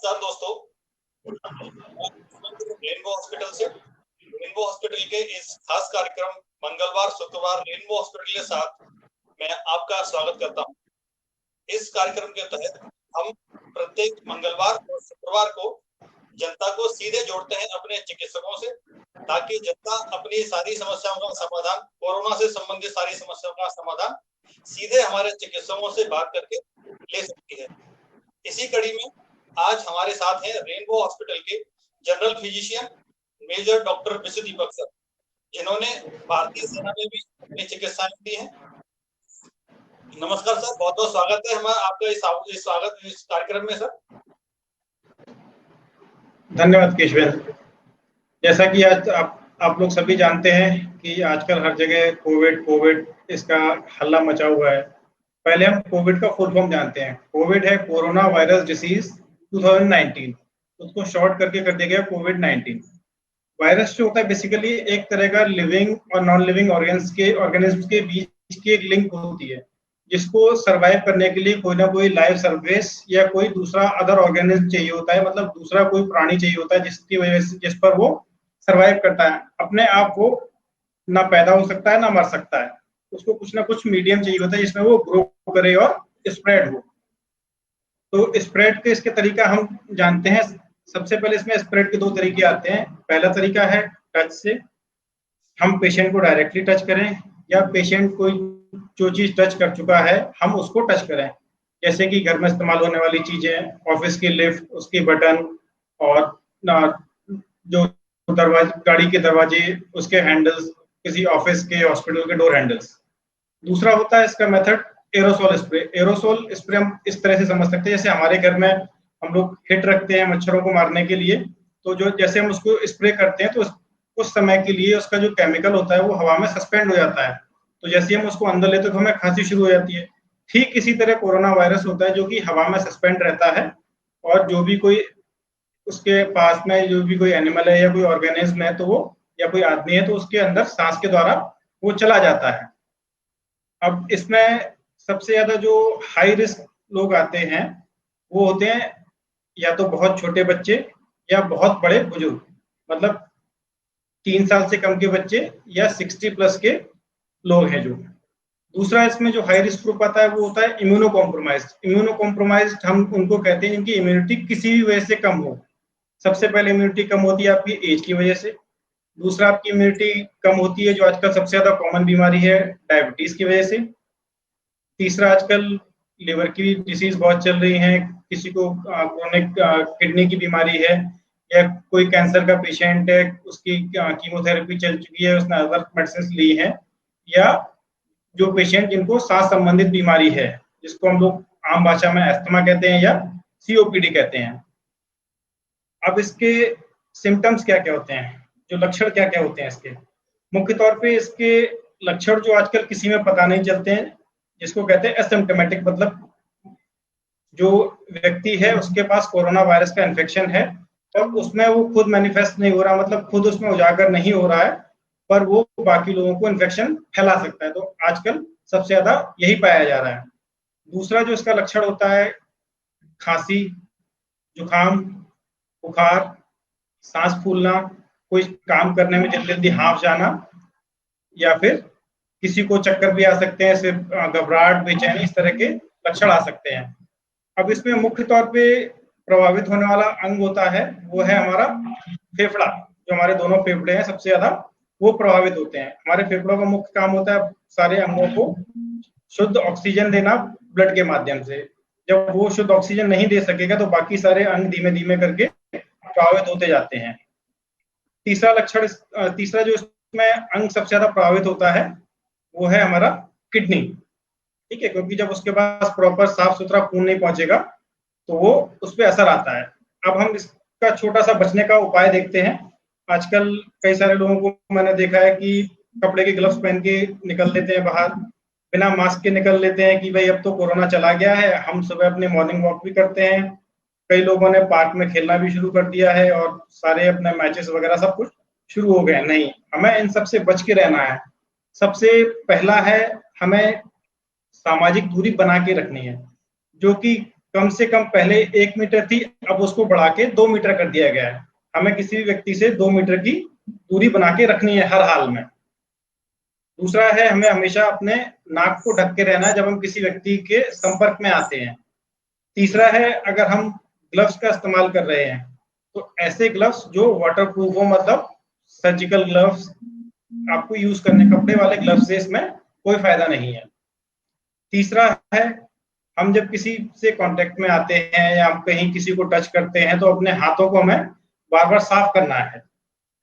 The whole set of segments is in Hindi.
नमस्कार दोस्तों, रेनबो हॉस्पिटल से रेनबो हॉस्पिटल के इस खास कार्यक्रम मंगलवार शुक्रवार रेनबो हॉस्पिटल के साथ मैं आपका स्वागत करता हूं। इस कार्यक्रम के तहत हम प्रत्येक मंगलवार और शुक्रवार को जनता को सीधे जोड़ते हैं अपने चिकित्सकों से, ताकि जनता अपनी सारी समस्याओं का समाधान, कोरोना से संबंधित सारी समस्याओं का समाधान सीधे हमारे चिकित्सकों से बात करके ले सकती है। इसी कड़ी में आज हमारे साथ हैं रेनबो हॉस्पिटल के general physician major doctor Vishu Deepak sir, जिन्होंने भारतीय सेना में भी अपनी चिकित्साएं दी हैं। नमस्कार सर, बहुत बहुत स्वागत है हमारा आपका इस कार्यक्रम में सर। धन्यवाद केशव। जैसा कि आज आप लोग सभी जानते हैं कि आजकल हर जगह कोविड इसका हल्ला मचा हुआ है। पहले हम कोविड का फुल फॉर्म जानते हैं। कोविड है कोरोना वायरस डिसीज 2019, उसको शॉर्ट करके कर दिया गया कोविड-19। वायरस जो होता है बेसिकली एक तरह का लिविंग और नॉन लिविंग ऑर्गेनिज्म के बीच की एक लिंक होती है, जिसको सरवाइव करने के लिए कोई ना कोई लाइव सरफेस या कोई दूसरा अदर ऑर्गेनिज्म चाहिए होता है, मतलब दूसरा कोई प्राणी चाहिए होता है जिसकी वजह से जिस पर वो सरवाइव करता है। अपने आप वो ना पैदा हो सकता है ना मर सकता है, उसको कुछ ना कुछ मीडियम चाहिए होता है जिसमें वो ग्रो करे और स्प्रेड हो। तो स्प्रेड के इसके तरीका हम जानते हैं। सबसे पहले इसमें स्प्रेड के दो तरीके आते हैं। पहला तरीका है टच से, हम पेशेंट को डायरेक्टली टच करें या पेशेंट कोई जो चीज टच कर चुका है हम उसको टच करें, जैसे कि घर में इस्तेमाल होने वाली चीजें, ऑफिस की लिफ्ट, उसकी बटन और जो दरवाजे, गाड़ी के दरवाजे, उसके हैंडल्स, किसी ऑफिस के हॉस्पिटल के डोर हैंडल्स। दूसरा होता है इसका method aerosol spray. Aerosol spray हम इस तरह से समझ सकते हैं, जैसे हमारे घर में हम लोग हिट रखते हैं मच्छरों को मारने के लिए, तो जो जैसे हम उसको स्प्रे करते हैं तो उस समय के लिए उसका जो केमिकल होता है वो हवा में सस्पेंड हो जाता है, तो जैसे हम उसको अंदर लेते तो हमें खांसी शुरू हो जाती है। ठीक इसी तरह कोरोना वायरस होता है जो कि हवा में सस्पेंड रहता है, और जो भी कोई उसके पास में जो भी कोई एनिमल है या कोई ऑर्गेनिज्म है तो वो, या कोई आदमी है तो उसके अंदर सांस के द्वारा वो चला जाता है। अब इसमें सबसे ज्यादा जो हाई रिस्क लोग आते हैं वो होते हैं या तो बहुत छोटे बच्चे या बहुत बड़े बुजुर्ग, मतलब 3 साल से कम के बच्चे या 60 प्लस के लोग हैं जो। दूसरा इसमें जो हाई रिस्क ग्रुप आता है वो होता है इम्यूनो कॉम्प्रोमाइज्ड। इम्यूनो कॉम्प्रोमाइज्ड हम उनको कहते हैं जिनकी इम्यूनिटी किसी भी वजह से कम हो। सबसे पहले इम्यूनिटी कम होती है आपकी एज की वजह से। दूसरा आपकी इम्यूनिटी कम होती है जो आजकल सबसे ज्यादा कॉमन बीमारी है, डायबिटीज की वजह से। तीसरा आजकल लिवर की डिसीज बहुत चल रही है, किसी को क्रोनिक किडनी की बीमारी है, या कोई कैंसर का पेशेंट है, उसकी कीमोथेरेपी चल चुकी है, उसने अदर मेडिसिन ली है, या जो पेशेंट जिनको सांस संबंधित बीमारी है जिसको हम लोग आम भाषा में अस्थमा कहते हैं या सीओपीडी कहते हैं। अब इसके सिम्टम्स क्या क्या होते हैं, जो लक्षण क्या क्या होते हैं इसके? मुख्य तौर पे इसके लक्षण जो आजकल किसी में पता नहीं चलते हैं, जिसको कहते हैं एसिम्प्टोमेटिक, मतलब जो व्यक्ति है उसके पास कोरोना वायरस का इन्फेक्शन है और उसमें वो खुद मैनिफेस्ट नहीं हो रहा, मतलब खुद उसमें उजागर नहीं हो रहा है, पर वो बाकी लोगों को इन्फेक्शन फैला सकता है। तो आजकल सबसे ज्यादा यही पाया जा रहा है। दूसरा जो इसका लक्षण होता है, खांसी, जुकाम, बुखार, सांस फूलना, कोई काम करने में जल्दी जल्दी हाफ जाना, या फिर किसी को चक्कर भी आ सकते हैं, सिर्फ घबराहट, बेचैनी, इस तरह के लक्षण आ सकते हैं। अब इसमें मुख्य तौर पे प्रभावित होने वाला अंग होता है वो है हमारा फेफड़ा। जो हमारे दोनों फेफड़े हैं सबसे ज्यादा वो प्रभावित होते हैं। हमारे फेफड़ों का मुख्य काम होता है सारे अंगों को शुद्ध ऑक्सीजन देना ब्लड के माध्यम से। जब वो शुद्ध ऑक्सीजन नहीं दे सकेगा तो बाकी सारे अंग धीमे धीमे करके प्रभावित होते जाते हैं। तीसरा जो इसमें अंग सबसे ज्यादा प्रभावित होता है वो है हमारा किडनी, ठीक है, क्योंकि जब उसके पास प्रॉपर साफ सुथरा खून नहीं पहुंचेगा तो वो उस पर असर आता है। अब हम इसका छोटा सा बचने का उपाय देखते हैं। आजकल कई सारे लोगों को मैंने देखा है कि कपड़े के ग्लव्स पहन के निकल लेते हैं बाहर, बिना मास्क के निकल लेते हैं कि भाई अब तो कोरोना चला गया है, हम सुबह अपने मॉर्निंग वॉक भी करते हैं। कई लोगों ने पार्क में खेलना भी शुरू कर दिया है और सारे अपने मैचेस वगैरह सब कुछ शुरू हो गए। नहीं, हमें इन सबसे बच के रहना है। सबसे पहला है हमें सामाजिक दूरी बना के रखनी है, जो कि कम से कम पहले 1 मीटर थी, अब उसको बढ़ा के 2 मीटर कर दिया गया है। हमें किसी भी व्यक्ति से 2 मीटर की दूरी बना के रखनी है हर हाल में। दूसरा है, हमें हमेशा अपने नाक को ढक के रहना है जब हम किसी व्यक्ति के संपर्क में आते हैं। तीसरा है, अगर हम ग्लव्स का इस्तेमाल कर रहे हैं तो ऐसे ग्लव्स जो वाटर प्रूफ हो, मतलब सर्जिकल ग्लव्स आपको यूज करने, कपड़े वाले ग्लव्स से इसमें कोई फायदा नहीं है। तीसरा है, हम जब किसी से कांटेक्ट में आते हैं या हम कहीं किसी को टच करते हैं तो अपने हाथों को हमें बार बार साफ करना है।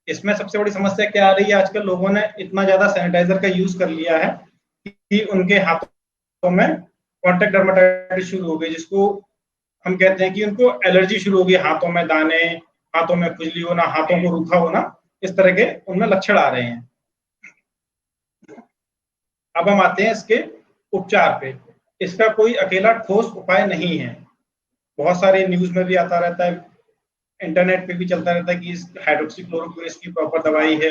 इसमें सबसे बड़ी समस्या क्या आ रही है, आजकल लोगों ने इतना ज्यादा सैनिटाइजर का यूज कर लिया है कि उनके हाथों में कॉन्टेक्ट डर्मेटाइटिस शुरू हो गई, जिसको हम कहते हैं कि उनको एलर्जी शुरू हो गई, हाथों में दाने, हाथों में खुजली होना, हाथों को रूखा होना, इस तरह के उनमें लक्षण आ रहे हैं। अब हम आते हैं इसके उपचार पे। इसका कोई अकेला ठोस उपाय नहीं है। बहुत सारे न्यूज में भी आता रहता है, इंटरनेट पे भी चलता रहता है कि इस हाइड्रोक्सीक्लोरोक्विन इसकी प्रॉपर दवाई है,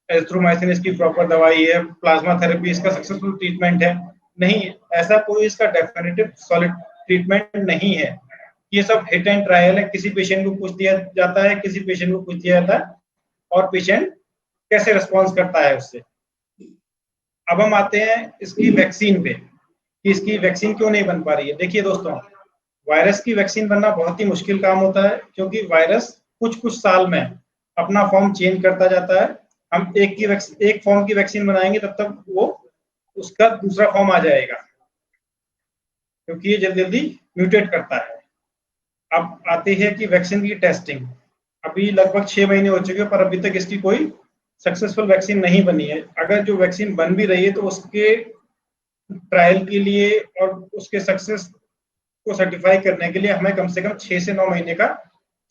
एजिथ्रोमाइसिन इसकी प्रॉपर दवाई है, प्लाज्मा थेरेपी इसका सक्सेसफुल ट्रीटमेंट है। नहीं, ऐसा कोई इसका डेफिनेटिव सॉलिड ट्रीटमेंट नहीं है। ये सब हिट एंड ट्रायल है, किसी पेशेंट को कुछ दिया जाता है, किसी पेशेंट को कुछ दिया जाता है, और पेशेंट कैसे रिस्पॉन्स करता है उससे। अब हम आते हैं इसकी वैक्सीन पे कि इसकी वैक्सीन क्यों नहीं बन पा रही है। देखिए दोस्तों, वायरस की वैक्सीन बनना बहुत ही मुश्किल काम होता है, क्योंकि वायरस कुछ कुछ साल में अपना फॉर्म चेंज करता जाता है। हम एक फॉर्म की वैक्सीन बनाएंगे तब तक वो उसका दूसरा फॉर्म आ जाएगा, क्योंकि ये जल्दी जल्दी म्यूटेट करता है। अब आती है कि वैक्सीन की टेस्टिंग। अभी लगभग 6 महीने हो चुके हैं, पर अभी तक इसकी कोई सक्सेसफुल वैक्सीन नहीं बनी है। अगर जो वैक्सीन बन भी रही है तो उसके ट्रायल के लिए और उसके सक्सेस को सर्टिफाई करने के लिए हमें कम से कम 6 से 9 महीने का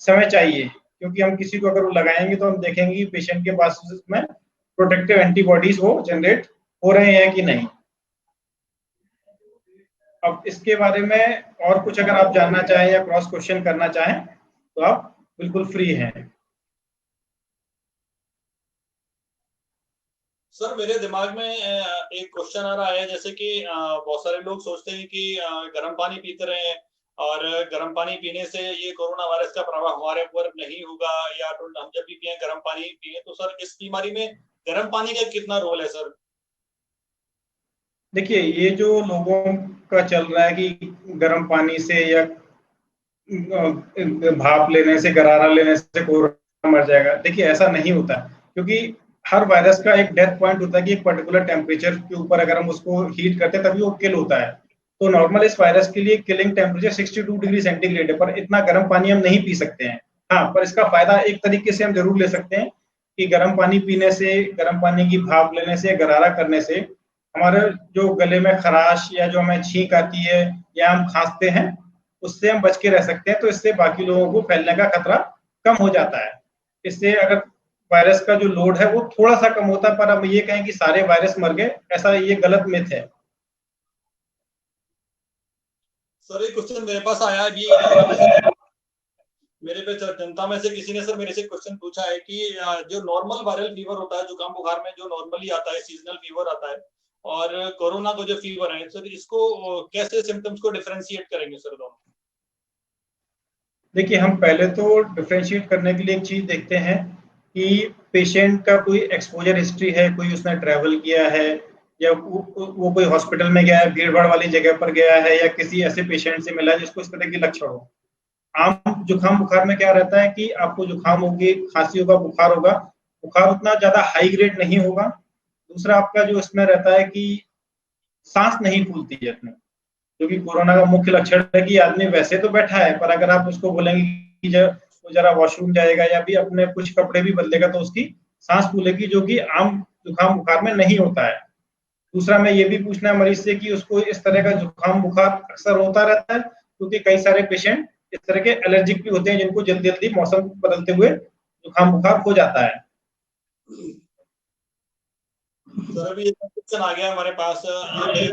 समय चाहिए, क्योंकि हम किसी को अगर वो लगाएंगे तो हम देखेंगे कि पेशेंट के पास में प्रोटेक्टिव एंटीबॉडीज वो जनरेट हो रहे हैं कि नहीं। अब इसके बारे में और कुछ अगर आप जानना चाहें या क्रॉस क्वेश्चन करना चाहें तो आप बिल्कुल फ्री हैं। सर मेरे दिमाग में एक क्वेश्चन आ रहा है, जैसे कि बहुत सारे लोग सोचते हैं कि गर्म पानी पीते रहे हैं और गर्म पानी पीने से ये कोरोना वायरस का प्रभाव हमारे ऊपर नहीं होगा, या तो हम जब भी पिए गर्म पानी पिए, तो सर इस बीमारी में गर्म पानी का कितना रोल है सर? देखिए, ये जो लोगों का चल रहा है कि गर्म पानी से या भाप लेने से, गरारा लेने से कोरोना मर जाएगा, देखिए ऐसा नहीं होता, क्योंकि हर वायरस का एक डेथ पॉइंट होता है कि एक पर्टिकुलर टेम्परेचर के ऊपर अगर हम उसको हीट करते हैं तभी वो किल होता है। तो नॉर्मल इस वायरस के लिए किलिंग टेम्परेचर 62 डिग्री सेंटीग्रेड है, पर इतना गर्म पानी हम नहीं पी सकते हैं। हाँ, पर इसका फायदा एक तरीके से हम जरूर ले सकते हैं कि गर्म पानी पीने से, गर्म पानी की भाप लेने से, गरारा करने से हमारे जो गले में खराश या जो हमें छींक आती है या हम खांसते हैं, उससे हम बच के रह सकते हैं। तो इससे बाकी लोगों को फैलने का खतरा कम हो जाता है। इससे अगर वायरस का जो लोड है वो थोड़ा सा कम होता है, पर अब ये कहें कि सारे वायरस मर गए, ऐसा ये गलत मिथ है। सर एक क्वेश्चन मेरे पास आया अभी, मेरे पे जनता में से किसी ने सर मेरे से क्वेश्चन पूछा है कि जो नॉर्मल वायरल फीवर होता है, जुकाम बुखार में जो नॉर्मली आता है, सीजनल फीवर आता है, और कोरोना को जो फीवर है सर, इसको कैसे सिम्टम्स को डिफरेंशिएट करेंगे सर दोनों? देखिए, हम पहले तो डिफ्रेंशिएट करने के लिए एक चीज देखते हैं कि पेशेंट का कोई एक्सपोजर हिस्ट्री है, कोई उसने ट्रैवल किया है, या वो कोई हॉस्पिटल में गया है, भीड़ भाड़ वाली जगह पर गया है, या किसी ऐसे पेशेंट से मिला है जिसको इस तरह के लक्षण हो। आम जुकाम बुखार में क्या रहता है कि आपको जुकाम होगी, खांसी होगा, बुखार होगा। बुखार उतना ज्यादा हाई ग्रेड नहीं होगा। दूसरा आपका जो इसमें रहता है कि सांस नहीं फूलती है अपने, जो कि कोरोना का मुख्य लक्षण है कि आदमी वैसे तो बैठा है, पर अगर आप उसको बोलेंगे कि वो जरा वॉशरूम जाएगा या भी अपने कुछ कपड़े भी बदलेगा तो उसकी सांस फूलेगी, जो कि आम जुकाम बुखार में नहीं होता है। दूसरा, मैं ये भी पूछना है मरीज से कि उसको इस तरह का जुकाम बुखार अक्सर होता रहता है, क्योंकि कई सारे पेशेंट इस तरह के एलर्जिक भी होते हैं जिनको जल्दी जल्दी मौसम बदलते हुए जुकाम बुखार हो जाता है। सर अभी एक क्वेश्चन आ गया हमारे पास, ये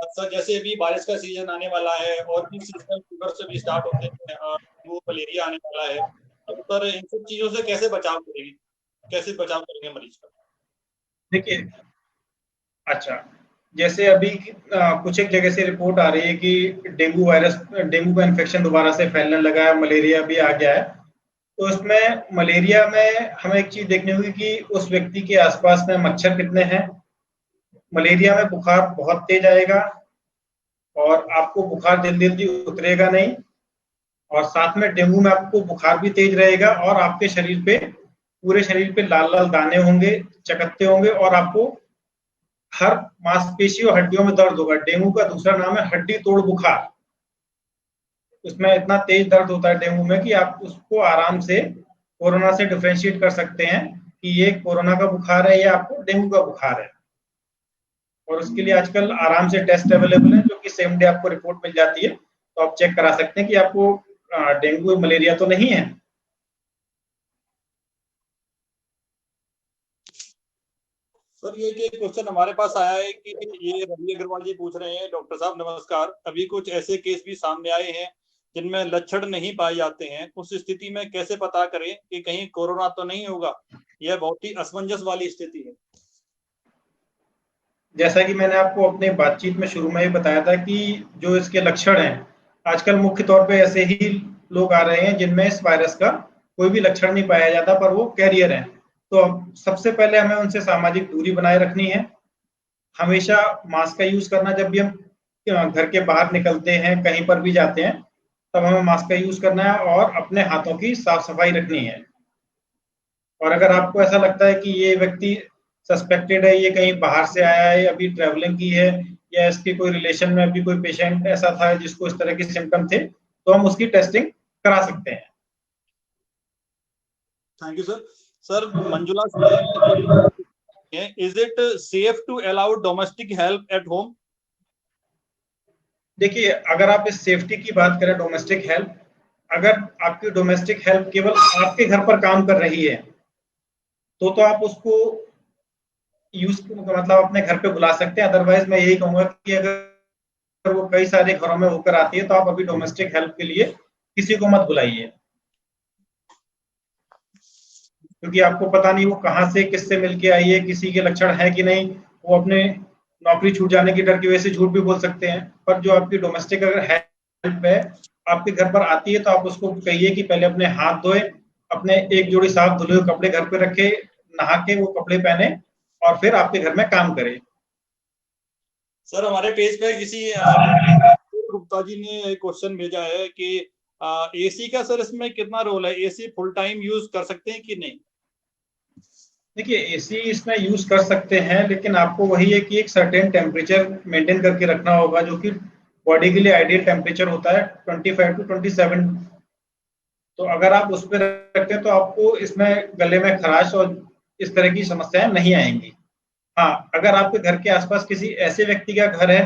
सर जैसे अभी बारिश का सीजन आने वाला है और भी सीजनल फीवर से भी स्टार्ट होते हैं, वो मलेरिया आने वाला है, तो सर इन सब चीजों से कैसे बचाव करेंगे, कैसे बचाव करेंगे मरीज का? देखिए, अच्छा, जैसे अभी कुछ एक जगह से रिपोर्ट आ रही है कि डेंगू का इन्फेक्शन दोबारा से फैलने लगा है, मलेरिया भी आ गया है। तो इसमें मलेरिया में हमें एक चीज देखनी होगी कि उस व्यक्ति के आसपास में मच्छर कितने हैं। मलेरिया में बुखार बहुत तेज आएगा और आपको बुखार जल्दी जल्दी उतरेगा नहीं, और साथ में डेंगू में आपको बुखार भी तेज रहेगा और आपके शरीर पे, पूरे शरीर पे लाल लाल दाने होंगे, चकत्ते होंगे, और आपको हर मांसपेशी और हड्डियों में दर्द होगा। डेंगू का दूसरा नाम है हड्डी तोड़ बुखार। उसमें इतना तेज दर्द होता है डेंगू में कि आप उसको आराम से कोरोना से डिफरेंशिएट कर सकते हैं कि ये कोरोना का बुखार है या आपको डेंगू का बुखार है। और उसके लिए आजकल आराम से टेस्ट अवेलेबल है, जो कि सेम डे आपको रिपोर्ट मिल जाती है, तो आप चेक करा सकते हैं कि आपको डेंगू मलेरिया तो नहीं है। सर ये कि क्वेश्चन हमारे पास आया है कि ये रवि अग्रवाल जी पूछ रहे हैं, डॉक्टर साहब नमस्कार, अभी कुछ ऐसे केस भी सामने आए हैं जिनमें लक्षण नहीं पाए जाते हैं, उस स्थिति में कैसे पता करें कि कहीं कोरोना तो नहीं होगा? यह बहुत ही असमंजस वाली स्थिति है। जैसा कि मैंने आपको अपने बातचीत में शुरू में ही बताया था कि जो इसके लक्षण हैं, आजकल मुख्य तौर पे ऐसे ही लोग आ रहे हैं जिनमें इस वायरस का कोई भी लक्षण नहीं पाया जाता पर वो कैरियर हैं। तो सबसे पहले हमें उनसे सामाजिक दूरी बनाए रखनी है। हमेशा मास्क का यूज करना, जब भी हम घर के बाहर निकलते हैं, कहीं पर भी जाते हैं, तब हमें मास्क का यूज करना है और अपने हाथों की साफ सफाई रखनी है। और अगर आपको ऐसा लगता है कि ये व्यक्ति सस्पेक्टेड है, ये कहीं बाहर से आया है, अभी ट्रैवलिंग की है, या इसके कोई रिलेशन में अभी कोई पेशेंट ऐसा था जिसको इस तरह के सिम्टम थे, तो हम उसकी टेस्टिंग करा सकते हैं। Thank you sir. Sir Manjula sir, is it safe to allow domestic help at home? देखिए, अगर आप इस सेफ्टी की बात करें, डोमेस्टिक हेल्प, अगर आपकी डोमेस्टिक हेल्प केवल आपके घर पर काम कर रही है तो आप उसको यूज मतलब अपने घर पे बुला सकते हैं। अदरवाइज मैं यही कहूंगा कि अगर वो कई सारे घरों में होकर आती है तो आप अभी डोमेस्टिक हेल्प के लिए किसी को मत बुलाइए, क्योंकि आपको पता नहीं वो कहाँ से किससे मिलके आई है, किसी के लक्षण है कि नहीं। वो अपने नौकरी छूट जाने की डर की वजह से झूठ भी बोल सकते हैं। पर जो आपकी डोमेस्टिक अगर हेल्प है, आपके घर पर आती है, तो आप उसको कहिए कि पहले अपने हाथ धोए, अपने एक जोड़ी साफ धुले हुए कपड़े घर पे रखे, नहा के वो कपड़े पहने और फिर आपके घर में काम करे। सर हमारे पेज पे किसी गुप्ता जी ने क्वेश्चन भेजा है कि एसी का सर इसमें कितना रोल है? एसी फुल टाइम यूज कर सकते हैं कि नहीं? देखिए, एसी इसमें यूज कर सकते हैं, लेकिन आपको वही है कि एक सर्टेन टेम्परेचर मेंटेन करके रखना होगा, जो कि बॉडी के लिए आइडियल टेम्परेचर होता है 25 to 27। तो अगर आप उस पर रखते हैं तो आपको इसमें गले में खराश और इस तरह की समस्याएं नहीं आएंगी। हाँ, अगर आपके घर के आसपास किसी ऐसे व्यक्ति का घर है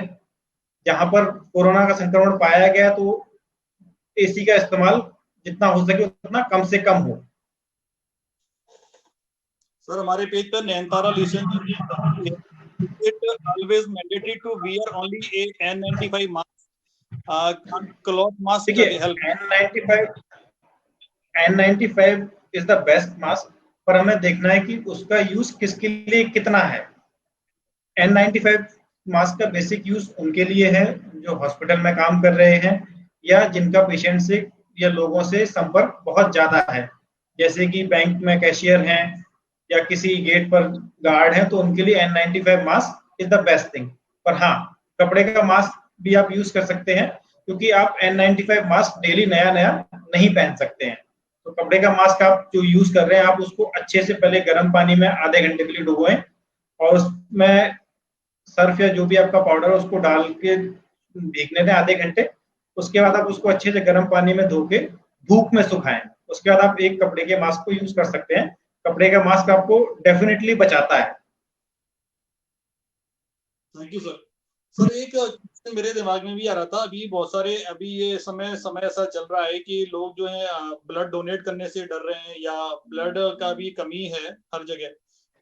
जहां पर कोरोना का संक्रमण पाया गया, तो एसी का इस्तेमाल जितना हो सके उतना कम से कम हो। सर हमारे पेज पर Nayanthara listen it always mandatory to wear only a N95 mask, cloth mask देखिए, help? N95 is the best mask, पर हमें देखना है कि उसका यूज किसके लिए कितना है। N95 मास्क का बेसिक यूज उनके लिए है जो हॉस्पिटल में काम कर रहे हैं, या जिनका पेशेंट से या लोगों से संपर्क बहुत ज्यादा है, जैसे कि बैंक में कैशियर हैं या किसी गेट पर गार्ड हैं, तो उनके लिए N95 mask is the best thing. पर हाँ, कपड़े का मास्क भी आप यूज कर सकते हैं, क्योंकि आप N95 मास्क डेली नया नया नहीं पहन सकते हैं। तो कपड़े का मास्क आप जो यूज कर रहे हैं, आप उसको अच्छे से पहले गर्म पानी में आधे घंटे के लिए डुबोएं, और उसमें सर्फ या जो भी आपका पाउडर है उसको डाल के भीगने दें आधे घंटे। उसके बाद आप उसको अच्छे से गर्म पानी में धो के धूप में सुखाएं। उसके बाद आप एक कपड़े के मास्क को यूज कर सकते हैं। कपड़े का मास्क आपको डेफिनेटली बचाता है। Thank you sir. सर एक क्वेश्चन मेरे दिमाग में भी आ रहा था, अभी बहुत सारे, अभी ये समय समय ऐसा चल रहा है कि लोग जो है ब्लड डोनेट करने से डर रहे हैं या ब्लड का भी कमी है हर जगह।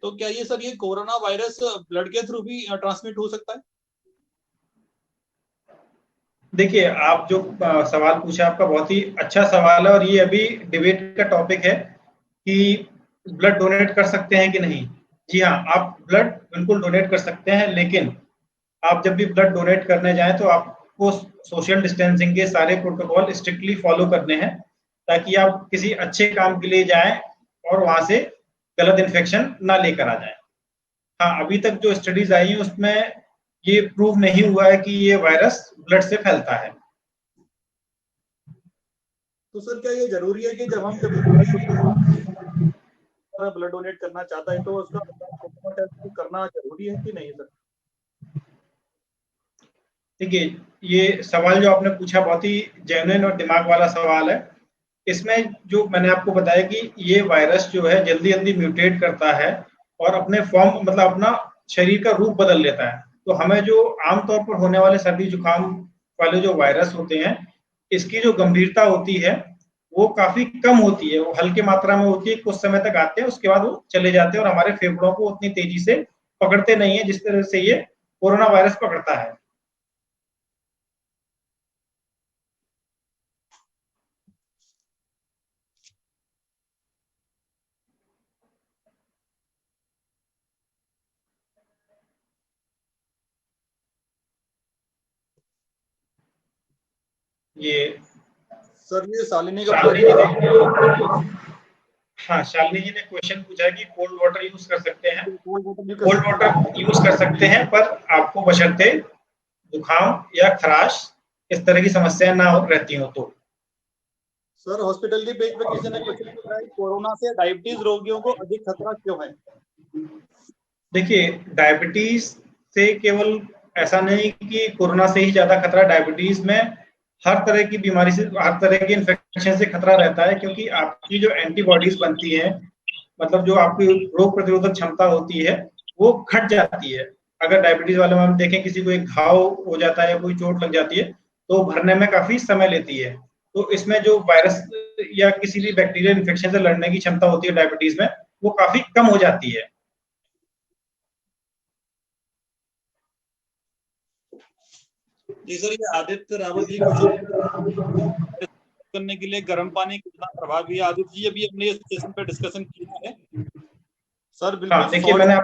तो क्या ये सर, ये कोरोना वायरस ब्लड के थ्रू भी ट्रांसमिट हो सकता है? देखिए, आप जो सवाल पूछा आपका बहुत ही अच्छा सवाल है, और ये अभी डिबेट का टॉपिक है कि ब्लड डोनेट कर सकते हैं कि नहीं। जी हाँ, आप ब्लड बिल्कुल डोनेट कर सकते हैं, लेकिन आप जब भी ब्लड डोनेट करने जाएं तो आपको सोशल डिस्टेंसिंग के सारे प्रोटोकॉल स्ट्रिक्टली फॉलो करने हैं, ताकि आप किसी अच्छे काम के लिए जाएं और वहां से गलत इन्फेक्शन ना लेकर आ जाएं। हाँ, अभी तक जो स्टडीज आई हैं उसमें ये प्रूव नहीं हुआ है कि ये वायरस ब्लड से फैलता है। तो सर क्या ये जरूरी है कि जब ब्लड डोनेट करना चाहता है तो उसका कोरोना टेस्ट करना जरूरी है कि नहीं सर? देखिए, ये सवाल जो आपने पूछा बहुत ही जेन्युइन और दिमाग वाला सवाल है। इसमें जो मैंने आपको बताया कि ये वायरस जो है जल्दी जल्दी म्यूटेट करता है और अपने फॉर्म मतलब अपना शरीर का रूप बदल लेता है। तो हमें जो आमतौर पर होने वाले सर्दी जुकाम वाले जो वायरस होते हैं, इसकी जो गंभीरता होती है वो काफी कम होती है, वो हल्के मात्रा में होती है, कुछ समय तक आते हैं, उसके बाद वो चले जाते हैं और हमारे फेफड़ों को उतनी तेजी से पकड़ते नहीं है जिस तरह से ये कोरोना वायरस पकड़ता है। ये सर ये शालिनी का शालिनी जी ने हाँ, शालिनी जी ने क्वेश्चन पूछा है कि कोल्ड वाटर यूज कर सकते हैं। कोल्ड वाटर यूज कर सकते हैं, पर आपको बशर्ते जुकाम या खराश इस तरह की समस्याएं ना रहती हो तो। सर हॉस्पिटल की पेज पे किसी ने क्वेश्चन पूछा है कोरोना से डायबिटीज रोगियों को अधिक खतरा क्यों है? देखिए, डायबिटीज से केवल ऐसा नहीं कि कोरोना से ही ज्यादा खतरा, डायबिटीज में हर तरह की बीमारी से, हर तरह के इन्फेक्शन से खतरा रहता है, क्योंकि आपकी जो एंटीबॉडीज बनती है, मतलब जो आपकी रोग प्रतिरोधक क्षमता होती है वो घट जाती है। अगर डायबिटीज वाले में हम देखें, किसी को एक घाव हो जाता है या कोई चोट लग जाती है तो भरने में काफी समय लेती है। तो इसमें जो वायरस या किसी भी बैक्टीरियल इन्फेक्शन से लड़ने की क्षमता होती है डायबिटीज में, वो काफी कम हो जाती है। जी सर, ये आदित्य रावत जी क्वेश्चन करने के लिए गर्म पानी कितना प्रभावी है? आदित्य जी अभी हमने इस सेशन पे डिस्कशन किया है सर, बिल्कुल हाँ, देखिए, मैंने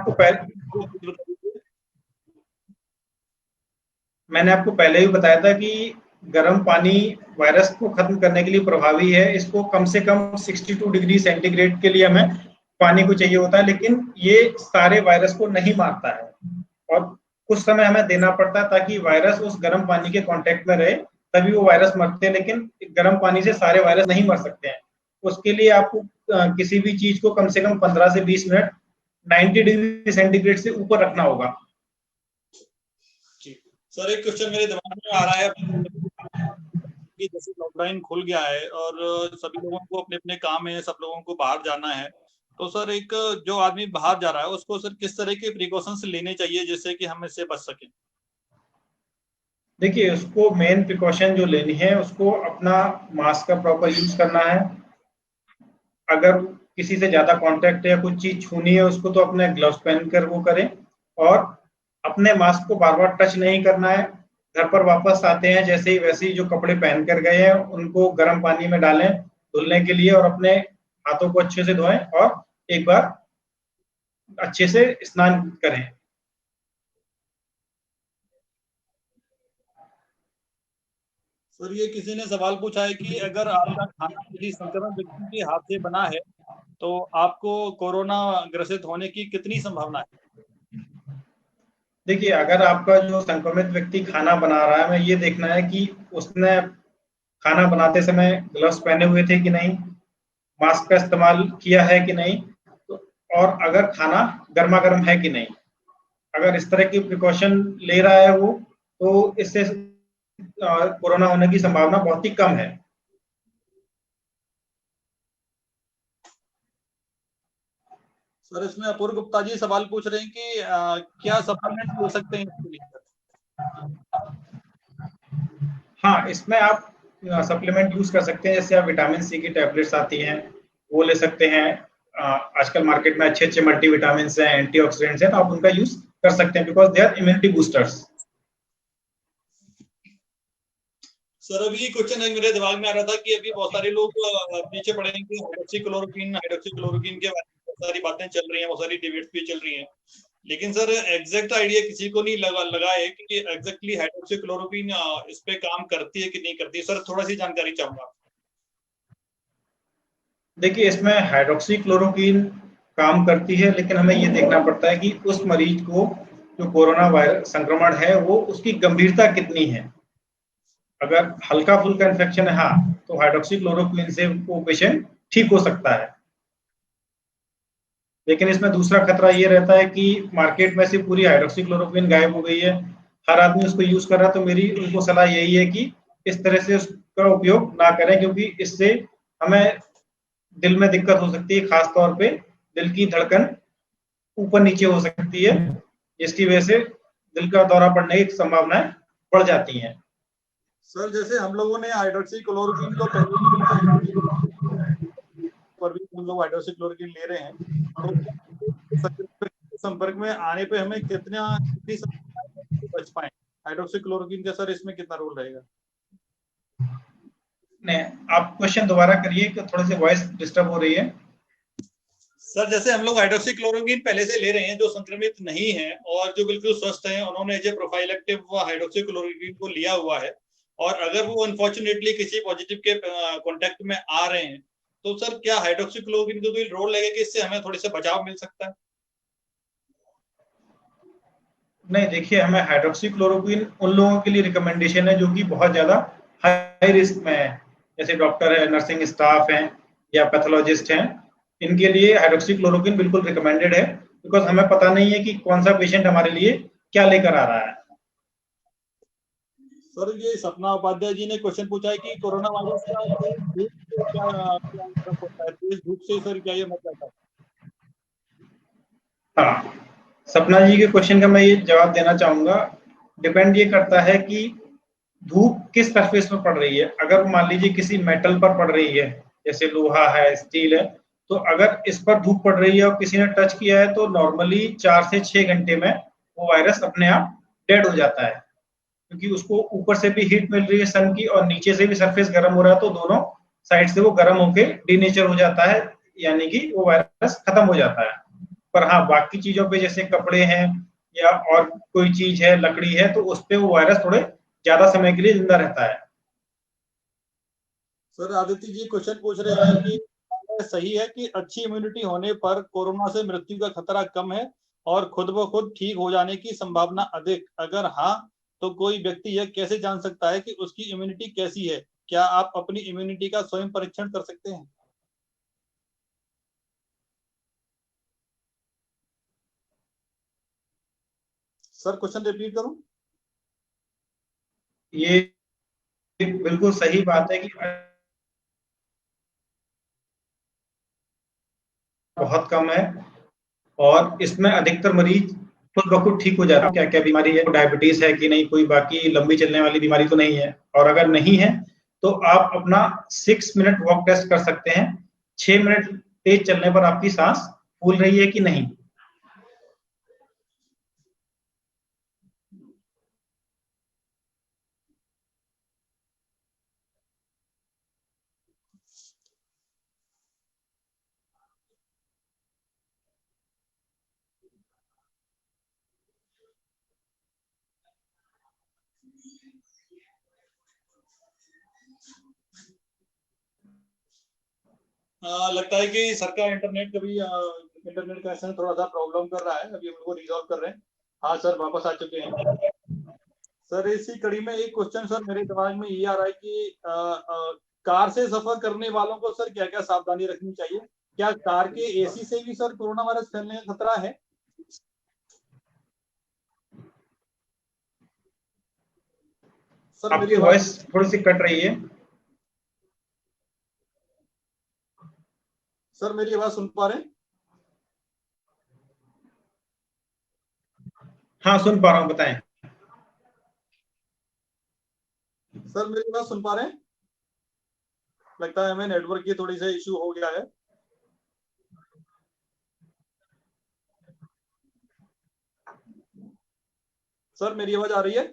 आपको पहले भी बताया था कि गर्म पानी वायरस को खत्म करने के लिए प्रभावी है। इसको कम से कम 62 डिग्री सेंटीग्रेड के लिए हमें पानी को चाहिए होता है, लेकिन ये सारे वायरस को नहीं मारता है और कुछ समय हमें देना पड़ता है ताकि वायरस उस गर्म पानी के कांटेक्ट में रहे, तभी वो वायरस मरते हैं। लेकिन गर्म पानी से सारे वायरस नहीं मर सकते हैं। उसके लिए आपको किसी भी चीज को कम से कम 15 से 20 मिनट 90 डिग्री सेंटीग्रेड से ऊपर रखना होगा। सर एक क्वेश्चन मेरे दिमाग में आ रहा है कि जैसे लॉकडाउन खुल गया है और सभी लोगों को अपने अपने काम है, सब लोगों को बाहर जाना है, तो सर एक जो आदमी बाहर जा रहा है उसको सर किस तरह के प्रिकॉशंस लेने चाहिए जिससे कि हम इससे बच सकें? देखिए, उसको मेन प्रिकॉशन जो लेनी है, उसको अपना मास्क का प्रॉपर यूज करना है। अगर किसी से ज्यादा कांटेक्ट या कुछ चीज छूनी है उसको तो अपने ग्लव्स पहनकर वो करें, और अपने मास्क को बार बार टच नहीं करना है। घर पर वापस आते हैं जैसे ही वैसे ही जो कपड़े पहन कर गए हैं उनको गर्म पानी में डालें धुलने के लिए, और अपने हाथों को अच्छे से धोएं और एक बार अच्छे से स्नान करें। सर ये किसी ने सवाल पूछा है कि अगर आपका खाना किसी संक्रमित व्यक्ति के हाथ से बना है तो आपको कोरोना ग्रसित होने की कितनी संभावना है? देखिए, अगर आपका जो संक्रमित व्यक्ति खाना बना रहा है, हमें ये देखना है कि उसने खाना बनाते समय ग्लव्स पहने हुए थे कि नहीं, मास्क का इस्तेमाल किया है कि नहीं, तो और अगर खाना गर्मा गर्म है कि नहीं। अगर इस तरह की प्रिकॉशन ले रहा है वो, तो इससे कोरोना होने की संभावना बहुत ही कम है। सर इसमें अपूर्व गुप्ता जी सवाल पूछ रहे हैं कि क्या सप्लीमेंट ले सकते हैं इसके लिए? हाँ, इसमें आप सप्लीमेंट यूज कर सकते हैं, जैसे आप विटामिन सी की टैबलेट्स आती हैं वो ले सकते हैं। आजकल मार्केट में अच्छे अच्छे मल्टीविटामिन हैं, एंटीऑक्सीडेंट्स हैं, तो आप उनका यूज कर सकते हैं because they are immunity boosters. Sir अभी क्वेश्चन है मेरे दिमाग में आ रहा था कि अभी बहुत सारे लोग पीछे पड़े हैं कि हाइड्रोक्सीक्लोरोक्वीन के बारे में बहुत सारी बातें चल रही हैं, बहुत सारी डिबेट्स भी चल रही हैं, लेकिन सर एग्जैक्ट आइडिया किसी को नहीं लगा है कि एग्जैक्टली हाइड्रोक्सीक्लोरोक्वीन इस पे काम करती है कि नहीं करती है। सर थोड़ा सी जानकारी चाहूंगा। देखिए, इसमें हाइड्रोक्सीक्लोरोक्वीन काम करती है, लेकिन हमें ये देखना पड़ता है कि उस मरीज को जो कोरोना वायरस संक्रमण है वो उसकी गंभीरता कितनी है। अगर हल्का फुल्का इन्फेक्शन है, हाँ, तो हाइड्रोक्सीक्लोरोक्वीन से वो पेशेंट ठीक हो सकता है। लेकिन इसमें दूसरा खतरा ये रहता है कि मार्केट में से पूरी हाइड्रोक्सीक्लोरोक्वीन गायब हो गई है, हर आदमी उसको यूज कर रहा है। तो मेरी उनको सलाह यही है कि इस तरह से उसका उपयोग ना करें, क्योंकि इससे हमें दिल में दिक्कत हो सकती है, खास तौर पे दिल की धड़कन ऊपर नीचे हो सकती है, जिसकी वजह से दिल का दौरा पड़ने की संभावनाएं बढ़ जाती हैं। सर जैसे हम लोगों ने हाइड्रोक्सीक्लोरोक्वीन को पहले पर भी हम लोग हाइड्रोक्सीक्लोरोक्वीन ले रहे हैं, तो संपर्क में आने पे हमें कितनी बच पाए हाइड्रोक्सीक्लोरोक्वीन का सर इसमें कितना रोल रहेगा? नहीं, आप क्वेश्चन दोबारा करिए, कि थोड़ी सी वॉइस डिस्टर्ब हो रही है। सर जैसे हम लोग हाइड्रोक्सीक्लोरोक्वीन पहले से ले रहे हैं, जो संक्रमित नहीं है और जो बिल्कुल स्वस्थ हैं, उन्होंने जो प्रोफाइलेक्टिव हाइड्रोक्सीक्लोरोक्वीन को लिया हुआ है, और अगर वो अनफॉर्चुनेटली किसी पॉजिटिव के कांटेक्ट में आ रहे हैं, तो सर क्या हाइड्रोक्सीक्लोरोक्वीन का कोई रोल लगेगा कि इससे हमें थोड़े से बचाव मिल सकता है? नहीं, देखिए, हमें हाइड्रोक्सीक्लोरोक्वीन उन लोगों के लिए रिकमेंडेशन है जो कि बहुत ज्यादा हाई रिस्क में है, जैसे डॉक्टर है, नर्सिंग स्टाफ हैं या पैथोलॉजिस्ट हैं। इनके लिए हाइड्रोक्सीक्लोरोक्वीन बिल्कुल रिकमेंडेड है, बिकॉज हमें पता नहीं है कि कौन सा पेशेंट हमारे लिए क्या लेकर आ रहा है। सर ये सपना उपाध्याय जी ने क्वेश्चन पूछा है कि कोरोना वायरस का धूप से क्या मतलब होता है, तेज धूप से सर क्या ये मतलब है? हाँ, सपना जी के क्वेश्चन का मैं ये जवाब देना चाहूंगा। डिपेंड ये करता है कि धूप किस सरफेस पर पड़ रही है। अगर मान लीजिए किसी मेटल पर पड़ रही है, जैसे लोहा है, स्टील है, तो अगर इस पर धूप पड़ रही है और किसी ने टच किया है, तो नॉर्मली 4 से 6 घंटे में वो वायरस अपने आप डेड हो जाता है, क्योंकि उसको ऊपर से भी हीट मिल रही है सन की, और नीचे से भी सरफेस गर्म हो रहा है, तो दोनों साइड से वो गर्म होके डीनेचर हो जाता है, यानी कि वो वायरस खत्म हो जाता है। पर हाँ, बाकी चीजों पे जैसे कपड़े हैं या और कोई चीज है, लकड़ी है, तो उस पे वो वायरस थोड़े ज्यादा समय के लिए जिंदा रहता है। सर आदित्य जी क्वेश्चन पूछ रहे हैं कि सही है कि अच्छी इम्यूनिटी होने पर कोरोना से मृत्यु का खतरा कम है और खुद ब खुद ठीक हो जाने की संभावना अधिक? अगर हाँ, तो कोई व्यक्ति यह कैसे जान सकता है कि उसकी इम्यूनिटी कैसी है? क्या आप अपनी इम्यूनिटी का स्वयं परीक्षण कर सकते हैं? सर क्वेश्चन रिपीट करूं? ये बिल्कुल सही बात है कि बहुत कम है, और इसमें अधिकतर मरीज खुद ब खुद ठीक हो जाता है। क्या क्या बीमारी है, डायबिटीज है कि नहीं, कोई बाकी लंबी चलने वाली बीमारी तो नहीं है। और अगर नहीं है, तो आप अपना 6 मिनट वॉक टेस्ट कर सकते हैं। 6 मिनट तेज चलने पर आपकी सांस फूल रही है कि नहीं। लगता है कि सर का इंटरनेट इंटरनेट कनेक्शन थोड़ा सा प्रॉब्लम कर रहा है, अभी हम लोग रिजॉल्व कर रहे हैं। हाँ सर वापस आ चुके हैं। सर इसी कड़ी में एक क्वेश्चन सर मेरे दिमाग में ये आ रहा है कि कार से सफर करने वालों को सर क्या क्या सावधानी रखनी चाहिए? क्या कार के एसी से भी सर कोरोना वायरस फैलने का खतरा है? सर मेरी आपकी आवाज वॉइस थोड़ी सी कट रही है। सर मेरी आवाज सुन पा रहे हैं? हाँ, सुन पा रहा हूँ, बताएं। सर मेरी आवाज सुन पा रहे हैं? लगता है हमें नेटवर्क की थोड़ी सा इशू हो गया है। सर मेरी आवाज आ रही है?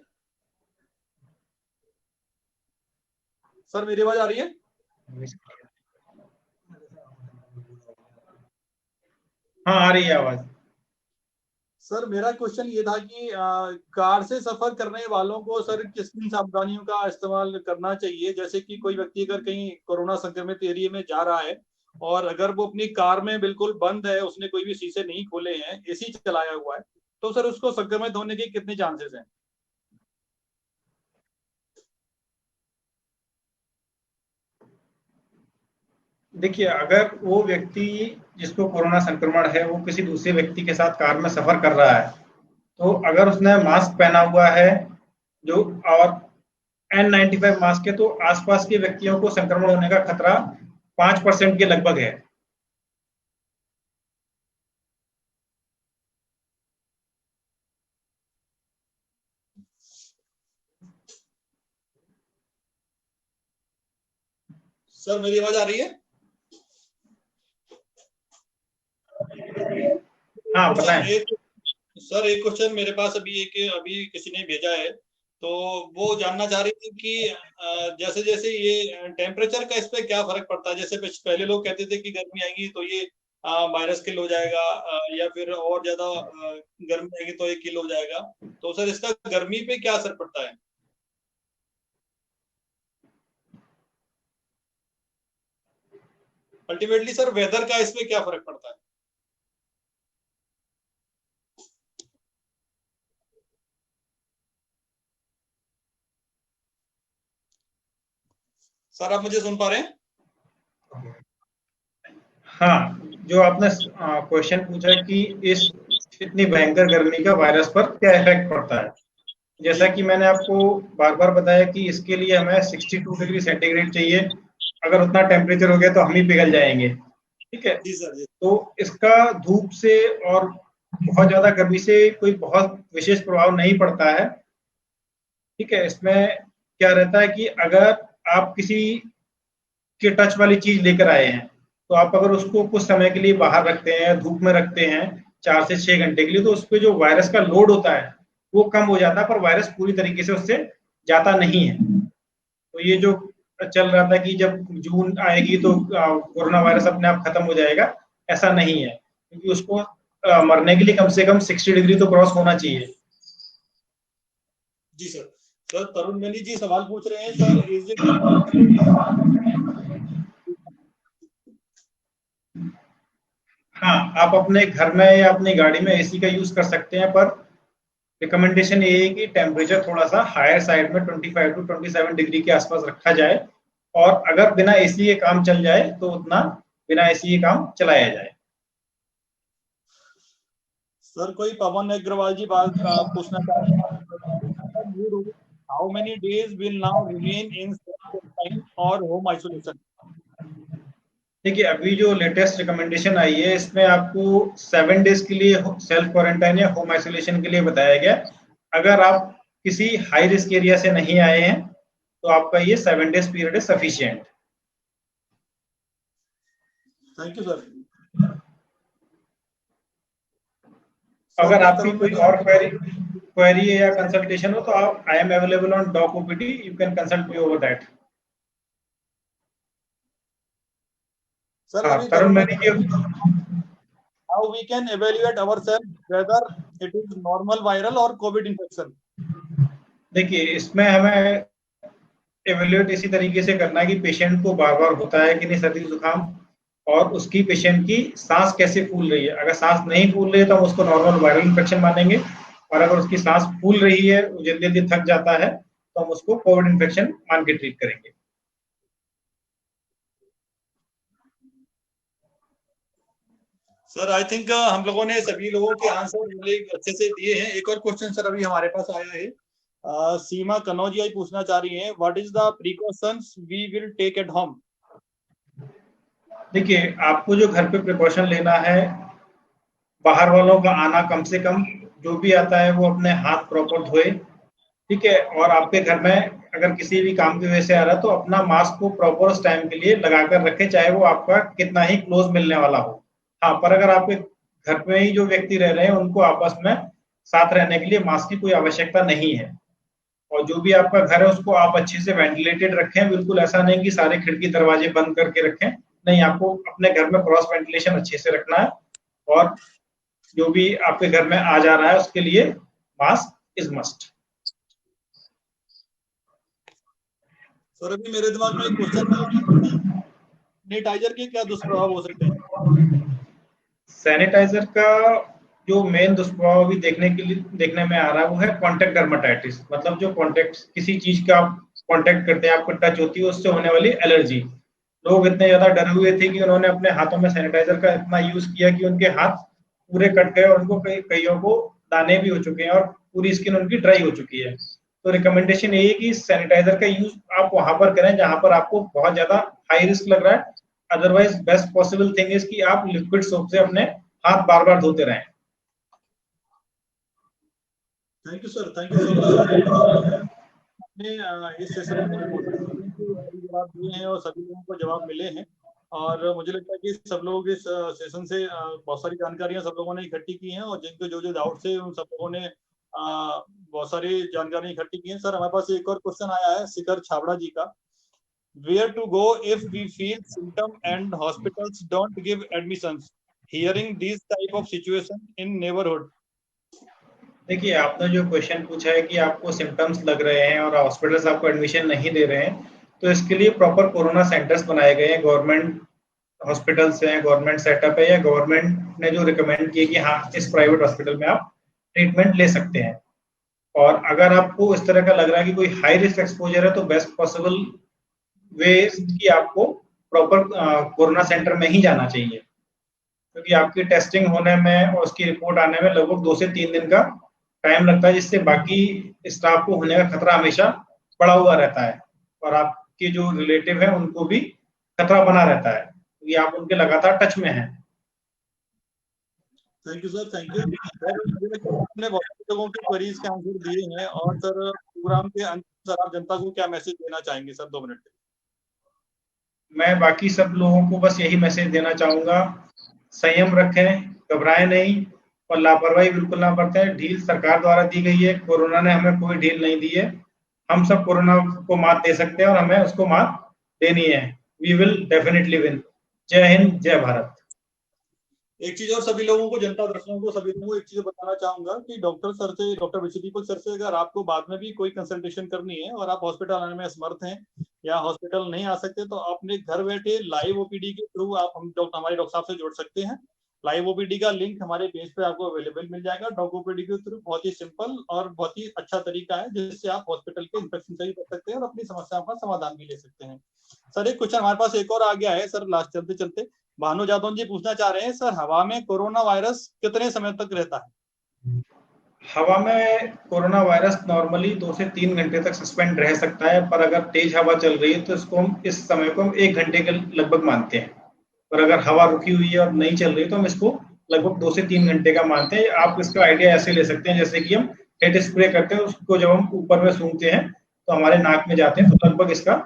सर मेरी आवाज आ रही है? हाँ, आ रही है आवाज। सर मेरा क्वेश्चन ये था कि कार से सफर करने वालों को सर किस किन सावधानियों का इस्तेमाल करना चाहिए, जैसे कि कोई व्यक्ति अगर कहीं कोरोना संक्रमित एरिया में जा रहा है और अगर वो अपनी कार में बिल्कुल बंद है, उसने कोई भी शीशे नहीं खोले हैं, एसी चलाया हुआ है, तो सर उसको संक्रमित होने के कितने चांसेस हैं? देखिए, अगर वो व्यक्ति जिसको कोरोना संक्रमण है वो किसी दूसरे व्यक्ति के साथ कार में सफर कर रहा है, तो अगर उसने मास्क पहना हुआ है जो और N95 मास्क है, तो आसपास के व्यक्तियों को संक्रमण होने का खतरा 5% के लगभग है। सर मेरी आवाज आ रही है? हाँ, बताएं। सर एक क्वेश्चन मेरे पास अभी किसी ने भेजा है, तो वो जानना चाह रही थी कि जैसे जैसे ये टेम्परेचर का इस पे क्या फर्क पड़ता है। जैसे पहले लोग कहते थे कि गर्मी आएगी तो ये वायरस किल हो जाएगा, या फिर और ज्यादा गर्मी आएगी तो ये किल हो जाएगा। तो सर इसका गर्मी पे क्या असर पड़ता है? अल्टीमेटली सर वेदर का इस पे क्या फर्क पड़ता है? सर आप मुझे सुन पा रहे हैं? हाँ, जो आपने क्वेश्चन पूछा कि इस इतनी भयंकर गर्मी का वायरस पर क्या इफेक्ट पड़ता है, जैसा कि मैंने आपको बार-बार बताया कि इसके लिए हमें 62 डिग्री सेंटीग्रेड चाहिए। अगर उतना टेम्परेचर हो गया तो हम ही पिघल जाएंगे। ठीक है, जी सर जी। तो इसका धूप से और बहुत ज्यादा गर्मी से कोई बहुत विशेष प्रभाव नहीं पड़ता है। ठीक है, इसमें क्या रहता है कि अगर आप किसी के टच वाली चीज लेकर आए हैं, तो आप अगर उसको कुछ समय के लिए बाहर रखते हैं, धूप में रखते हैं 4 से 6 घंटे के लिए, तो उस पर जो वायरस का लोड होता है वो कम हो जाता है, पर वायरस पूरी तरीके से उससे जाता नहीं है। तो ये जो चल रहा था कि जब जून आएगी तो कोरोना वायरस अपने आप खत्म हो जाएगा, ऐसा नहीं है, क्योंकि उसको मरने के लिए कम से कम 60 डिग्री तो क्रॉस होना चाहिए। जी सर। सर तरुण मैनी जी सवाल पूछ रहे हैं, सर इज इट हाँ, आप अपने घर में या अपनी गाड़ी में एसी का यूज कर सकते हैं, पर रिकमेंडेशन ये है कि टेम्परेचर थोड़ा सा हायर साइड में 25 टू 27 डिग्री के आसपास रखा जाए, और अगर बिना एसी के काम चल जाए तो उतना बिना एसी के काम चलाया जाए। सर कोई पवन अग्रवाल जी बात पूछना चाह रहे हैं, how many days will now remain in quarantine और होम आइसोलेशन? देखिए, अभी जो लेटेस्ट रिकमेंडेशन आई है इसमें आपको 7 डेज के लिए सेल्फ क्वारंटाइन या होम आइसोलेशन के लिए बताया गया। अगर आप किसी हाई रिस्क एरिया से नहीं आए हैं तो आपका ये 7 डेज पीरियड है सफिशियंट। Thank you sir. अगर आपकी कोई और क्वेरी है या कंसल्टेशन हो तो आप I am available on doc OPD, you can consult me over that. Sir हाँ, अभी तरुण तरुण मैंने ये how we can evaluate ourselves whether it is normal viral or covid infection? देखिए, इसमें हमें एवेल्यूएट इसी तरीके से करना है कि पेशेंट को बार बार होता है कि नहीं सर्दी जुकाम, और उसकी पेशेंट की सांस कैसे फूल रही है। अगर सांस नहीं फूल रही है तो हम उसको नॉर्मल वायरल इन्फेक्शन मानेंगे, और अगर उसकी सांस फूल रही है, जल्दी जल्दी थक जाता है, तो हम उसको कोविड इन्फेक्शन मान के ट्रीट करेंगे। सर आई थिंक हम लोगों ने सभी लोगों के आंसर बड़े अच्छे से दिए हैं। एक और क्वेश्चन सर अभी हमारे पास आया है, सीमा कनौजिया पूछना चाह रही हैं, what is the precautions we will take at home? देखिए, आपको जो घर पे प्रिकॉशन लेना है, बाहर वालों का आना कम से कम, जो भी आता है वो अपने हाथ प्रॉपर धोए। ठीक है, और आपके घर में अगर किसी भी काम की वजह से आ रहा है तो अपना मास्क को प्रॉपर उस टाइम के लिए लगा कर रखें, चाहे वो आपका कितना ही क्लोज मिलने वाला हो। हाँ, पर अगर आपके घर में ही जो व्यक्ति रह रहे हैं उनको आपस में साथ रहने के लिए मास्क की कोई आवश्यकता नहीं है। और जो भी आपका घर है उसको आप अच्छे से वेंटिलेटेड रखें, बिल्कुल ऐसा नहीं कि सारे खिड़की दरवाजे बंद करके रखें। नहीं, आपको अपने घर में क्रॉस वेंटिलेशन अच्छे से रखना है। और जो भी आपके घर में आ जा रहा है उसके लिए मास्क इज मस्ट। सर अभी मेरे दिमाग में एक क्वेश्चन है, सैनिटाइजर के क्या दुष्प्रभाव हो सकते हैं? सैनिटाइजर का जो मेन दुष्प्रभाव अभी देखने में आ रहा है वो है कॉन्टेक्ट डर्माटाइटिस, मतलब जो कॉन्टेक्ट किसी चीज का आप कॉन्टेक्ट करते हैं, आपको टच होती है, उससे होने वाली एलर्जी। लोग इतने ज्यादा डरे हुए थे कि उन्होंने अपने हाथों में सैनिटाइजर का इतना यूज किया कि उनके हाथ पूरे कट गए और उनको कईयों को दाने भी हो चुके हैं और पूरी स्किन उनकी ड्राई हो चुकी है। तो रिकमेंडेशन यही है कि सैनिटाइजर का यूज आप वहां पर करें जहां पर आपको बहुत ज्यादा हाई रिस्क लग रहा है। Otherwise best possible thing is कि आप लिक्विड सोप से अपने हाथ बार बार धोते रहें। Thank you sir, thank you so much. इस सेशन में सभी जवाब दिए हैं और सभी लोगों को जवाब मिले हैं, और मुझे लगता है कि सब लोग इस सेशन से बहुत सारी जानकारियां सब लोगों ने इकट्ठी की हैं, और जिनको जो जो डाउट्स है उन सब लोगों ने बहुत सारी जानकारी इकट्ठी की है। सर हमारे पास एक और क्वेश्चन आया है शिखर छाबड़ा जी का, where to go if we feel symptom and hospitals don't give admissions, hearing these type of situation in neighborhood। देखिए, आपने जो क्वेश्चन पूछा है कि आपको सिम्टम्स लग रहे हैं और हॉस्पिटल्स आपको एडमिशन नहीं दे रहे हैं, तो इसके लिए प्रॉपर कोरोना सेंटर्स बनाए गए हैं। गवर्नमेंट हॉस्पिटल्स हैं, गवर्नमेंट सेटअप है, या गवर्नमेंट ने जो रिकमेंड किया कि हाँ, इस प्राइवेट हॉस्पिटल में आप ट्रीटमेंट ले सकते हैं। और अगर आपको इस तरह का लग रहा है कि कोई हाई रिस्क एक्सपोजर है, तो बेस्ट पॉसिबल वे कि आपको प्रॉपर कोरोना सेंटर में ही जाना चाहिए, क्योंकि आपकी टेस्टिंग होने में और उसकी रिपोर्ट आने में लगभग 2 से 3 दिन का टाइम लगता है, जिससे बाकी स्टाफ को होने का खतरा हमेशा बढ़ा हुआ रहता है, और आपके जो रिलेटिव है उनको भी खतरा बना रहता है, क्योंकि आप उनके लगातार टच में हैं। Thank you sir, thank you sir. मुझे लगता है आपने बहुत सारे लोगों के क्वेरीज के आंसर दिए हैं, और सर प्रोग्राम के अंत सर आप जनता को क्या मैसेज देना चाहेंगे सर, 2 मिनट? मैं बाकी सब लोगों को बस यही मैसेज देना चाहूंगा, संयम रखें, घबराएं नहीं, और लापरवाही बिल्कुल ना बरतें। ढील सरकार द्वारा दी गई है, कोरोना ने हमें कोई ढील नहीं दी है। हम सब कोरोना को मात दे सकते हैं और हमें उसको मात देनी है। We will definitely win. जय हिंद, जय भारत। एक चीज और सभी लोगों को, जनता दर्शकों को, सभी लोगों को एक चीज बताना चाहूंगा कि डॉक्टर सर से, डॉक्टर विशु दीपक सर से अगर आपको बाद में भी कोई कंसल्टेशन करनी है और आप हॉस्पिटल आने में असमर्थ हैं या हॉस्पिटल नहीं आ सकते, तो अपने घर बैठे लाइव ओपीडी के थ्रू आप हमारे डॉक्टर साहब से जुड़ सकते हैं। लाइव ओपीडी का लिंक हमारे पेज पे आपको अवेलेबल मिल जाएगा। डॉक ओपीडी के थ्रू बहुत ही सिंपल और बहुत ही अच्छा तरीका है जिससे आप हॉस्पिटल के इन्फेक्शन से भी बच सकते हैं और अपनी समस्याओं का समाधान भी ले सकते हैं। सर एक क्वेश्चन हमारे पास एक और आ गया है सर, लास्ट चलते चलते भानु जादव जी पूछना चाह रहे हैं, सर हवा में कोरोना वायरस कितने समय तक रहता है? हवा में कोरोना वायरस नॉर्मली 2 से 3 घंटे तक सस्पेंड रह सकता है, पर अगर तेज हवा चल रही है तो इसको हम इस समय को हम 1 घंटे के लगभग मानते हैं। पर अगर हवा रुकी हुई है और नहीं चल रही है तो हम इसको लगभग 2 से 3 घंटे का मानते हैं। आप इसका आइडिया ऐसे ले सकते हैं जैसे कि हम हेड स्प्रे करते हैं, उसको जब हम ऊपर में सूंघते हैं तो हमारे नाक में जाते हैं, तो लगभग इसका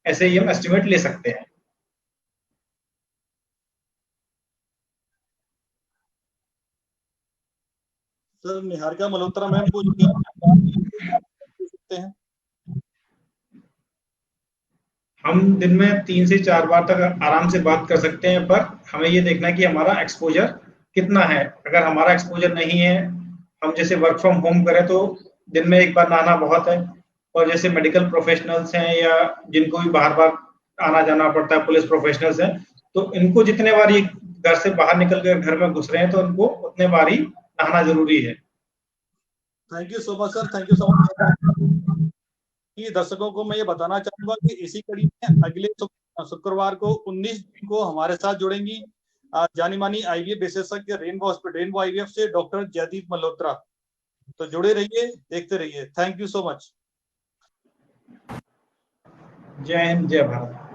ऐसे ही हम एस्टिमेट ले सकते हैं। सर निहारिका मल्होत्रा मैम पूछ सकते हैं? हम दिन में 3 से 4 बार तक आराम से बात कर सकते हैं, पर हमें ये देखना है कि हमारा एक्सपोजर कितना है। अगर हमारा एक्सपोजर नहीं है, हम जैसे वर्क फ्रॉम होम करें तो दिन में 1 बार नहाना बहुत है, और जैसे मेडिकल प्रोफेशनल्स हैं या जिनको भी बार बार आना जाना पड़ता है, पुलिस प्रोफेशनल्स हैं, तो इनको जितने बार ये घर से बाहर निकल कर घर में घुस रहे हैं तो उनको उतने बार ही नहाना जरूरी है। Thank you so much sir, thank you so much. कि दर्शकों को मैं ये बताना चाहूंगा कि इसी कड़ी में अगले शुक्रवार को 19 जून को हमारे साथ जुड़ेंगी जानी मानी आईवीएफ विशेषज्ञ रेनबो आईवीएफ से डॉक्टर जयदीप मल्होत्रा। तो जुड़े रहिए, देखते रहिए। Thank you so much. जय हिंद, जय भारत।